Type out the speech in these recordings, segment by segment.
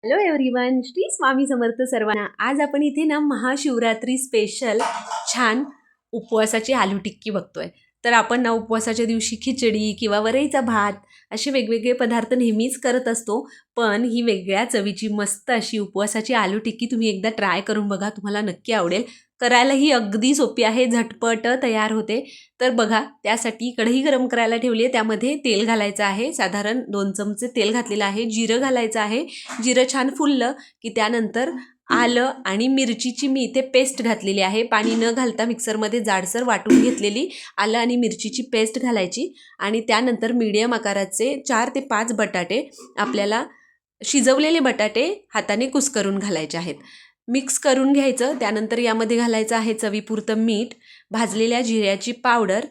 Hello everyone, Shri Swami Samarth सर्वांना। आज आपण इथे ना महाशिवरात्री स्पेशल छान उपवासाची आलू टिक्की बघतोय। तर आपण ना उपवासाच्या दिवशी खिचडी किंवा वरईचा भात असे वेगवेगळे पदार्थ नेहमीच करत असतो, पण ही वेगळ्या चवीची मस्त अशी उपवासाची आलू टिक्की तुम्ही एकदा ट्राय करून बघा, तुम्हाला नक्की आवडेल। करायला ही अगदी सोपी आहे, झटपट तयार होते। तर बघा, त्यासाठी कढई गरम करायला ठेवली आहे, त्यामध्ये तेल घालायचं आहे। साधारण 2 चमचे तेल घातलेलं आहे। जिरं घालायचं आहे। जिरं छान फुललं की त्यानंतर आलं आणि मिरचीची मी इथे पेस्ट घातलेली आहे। पाणी न घालता मिक्सरमध्ये जाडसर वाटून घेतलेली आलं आणि मिरचीची पेस्ट घालायची आणि त्यानंतर मीडियम आकाराचे 4 ते 5 बटाटे, आपल्याला शिजवलेले बटाटे हाताने कुस्करून घालायचे आहेत। मिक्स करून घ्यायचं। त्यानंतर यामध्ये घालायचं आहे चवीपुरतं मीठ, भाजलेल्या जिऱ्याची पावडर।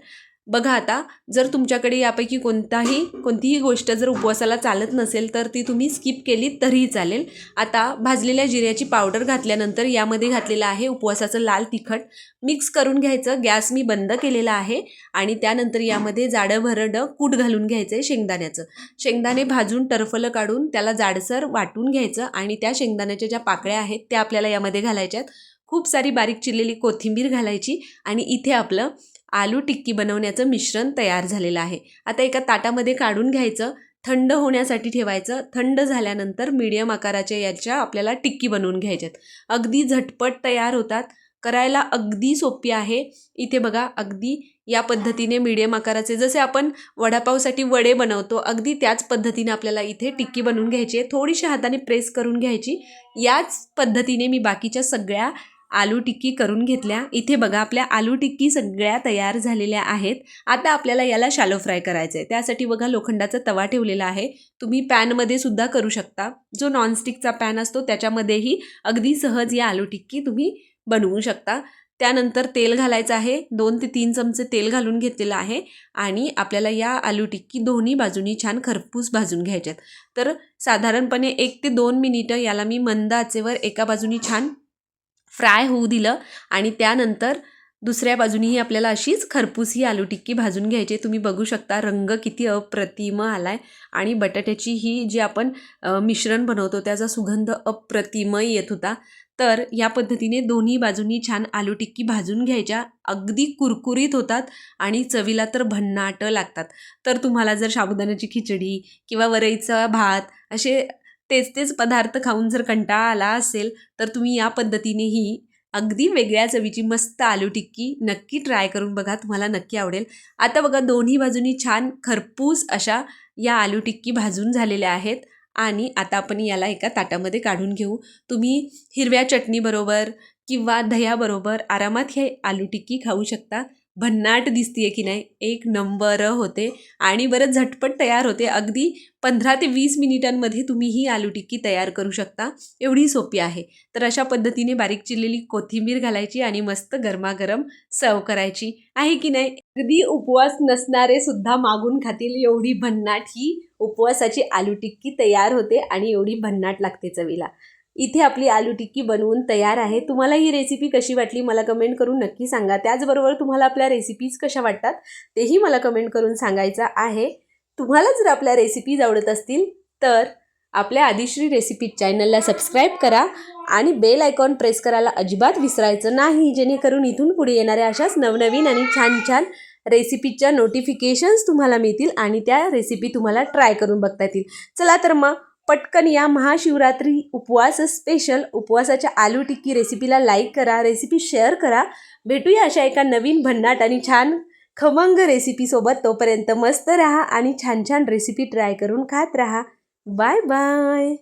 बघा, आता जर तुमच्याकडे यापैकी कोणतीही गोष्ट जर उपवासाला चालत नसेल तर ती तुम्ही स्किप केली तरीही चालेल। आता भाजलेल्या जिऱ्याची पावडर घातल्यानंतर यामध्ये घातलेलं आहे उपवासाचं लाल तिखट। मिक्स करून घ्यायचं। गॅस मी बंद केलेला आहे आणि त्यानंतर यामध्ये जाडं भरडं कूट घालून घ्यायचं आहे शेंगदाण्याचं। शेंगदाणे भाजून टरफलं काढून त्याला जाडसर वाटून घ्यायचं आणि त्या शेंगदाण्याच्या ज्या पाकळ्या आहेत त्या आपल्याला यामध्ये घालायच्यात। खूप सारी बारीक चिरलेली कोथिंबीर घालायची आणि इथे आपलं आलू टिक्की बनवण्याचं मिश्रण तयार झालेलं आहे। आता एका ताटामध्ये काढून घ्यायचं, थंड होण्यासाठी ठेवायचं। थंड झाल्यानंतर मीडियम आकाराच्या याच्या आपल्याला टिक्की बनवून घ्यायच्यात। अगदी झटपट तयार होतात, करायला अगदी सोपी आहे। इथे बघा, अगदी या पद्धतीने मीडियम आकाराचे, जसे आपण वडापावसाठी वडे बनवतो अगदी त्याच पद्धतीने आपल्याला इथे टिक्की बनवून घ्यायची आहे। थोडीशी हाताने प्रेस करून घ्यायची। याच पद्धतीने मी बाकीच्या सगळ्या आलू टिक्की करून घेतल्या। इथे बघा, आपल्या आलू टिक्की सगळ्या तयार झालेल्या आहेत। आता आपल्याला याला शॅलो फ्राय करायचं आहे। त्यासाठी बघा, लोखंडाचा तवा ठेवलेला आहे। तुम्ही पॅनमध्ये सुद्धा करू शकता, जो नॉनस्टिकचा पॅन असतो त्याच्यामध्येही अगदी सहज या आलू टिक्की तुम्ही बनवू शकता। त्यानंतर तेल घालायचं आहे। 2 ते 3 चमचे तेल घालून घेतलेलं आहे आणि आपल्याला या आलू टिक्की दोन्ही बाजूनी छान खरपूस भाजून घ्यायच्यात। तर साधारणपणे 1 ते 2 मिनिटं याला मी मंद आचेवर एका बाजूनी छान फ्राय होऊ दिलं आणि त्यानंतर दुसऱ्या बाजूनीही आपल्याला अशीच खरपूस ही आलू टिक्की भाजून घ्यायची। तुम्ही बघू शकता रंग किती अप्रतिम आलाय आणि बटाट्याची ही जी आपण मिश्रण बनवतो त्याचा सुगंध अप्रतिम येत होता। तर या पद्धतीने दोन्ही बाजूनी छान आलू टिक्की भाजून घ्यायच्या। अगदी कुरकुरीत होतात आणि चवीला तर भन्नाट लागतात। तर तुम्हाला जर साबुदाण्याची खिचडी किंवा वरईचा भात असे तेच पदार्थ खाऊन जर कंटाळा आला असेल तर तुम्ही या पद्धतीनेही अगदी वेगळ्या चवीची मस्त आलू टिक्की नक्की ट्राय करून बघा, तुम्हाला नक्की आवडेल। आता बघा, दोन्ही बाजूनी छान खरपूस अशा या आलू टिक्की भाजून झालेल्या आहेत आणि आता आपण याला एका ताटामध्ये काढून घेऊ। तुम्ही हिरव्या चटणीबरोबर किंवा दह्याबरोबर आरामात हे आलू टिक्की खाऊ शकता। भन्नाट दिसतीये की नाही? एक नंबर होते आणि बरं झटपट तयार होते। अगदी 15 ते 20 मिनिटांमध्ये तुम्ही ही आलू टिक्की तयार करू शकता, एवढी सोपी आहे। तर अशा पद्धतीने बारीक चिरलेली कोथिंबीर घालायची आणि मस्त गरमागरम सर्व करायची आहे की नाही? अगदी उपवास नसणारे सुद्धा मागून खातील, एवढी भन्नाट ही उपवासाची आलू टिक्की तयार होते आणि एवढी भन्नाट लागते चवीला। इथे आपली आलू टिक्की बनवून तयार आहे। तुम्हाला ही रेसिपी कशी वाटली मला कमेंट करून नक्की सांगा। त्याचबरोबर तुम्हाला आपल्या रेसिपीज कशा वाटतात तेही मला कमेंट करून सांगायचं आहे। तुम्हाला जर आपल्या रेसिपीज आवडत असतील तर आपल्या आदिश्री रेसिपी चॅनलला सबस्क्राईब करा आणि बेल आयकॉन प्रेस करायला अजिबात विसरायचं नाही, जेणेकरून इथून पुढे येणाऱ्या अशाच नवनवीन आणि छान रेसिपीच्या नोटिफिकेशन्स तुम्हाला मिळतील आणि त्या रेसिपी तुम्हाला ट्राय करून बघता येतील। चला तर मग पटकन या महाशिवरात्री उपवास स्पेशल उपवासाच्या आलू टिक्की रेसिपीला लाईक करा, रेसिपी शेअर करा। भेटूया अशा एका नवीन भन्नाट आणि छान खमंग रेसिपीसोबत। तोपर्यंत मस्त राहा आणि छान रेसिपी ट्राय करून खात राहा। Bye bye.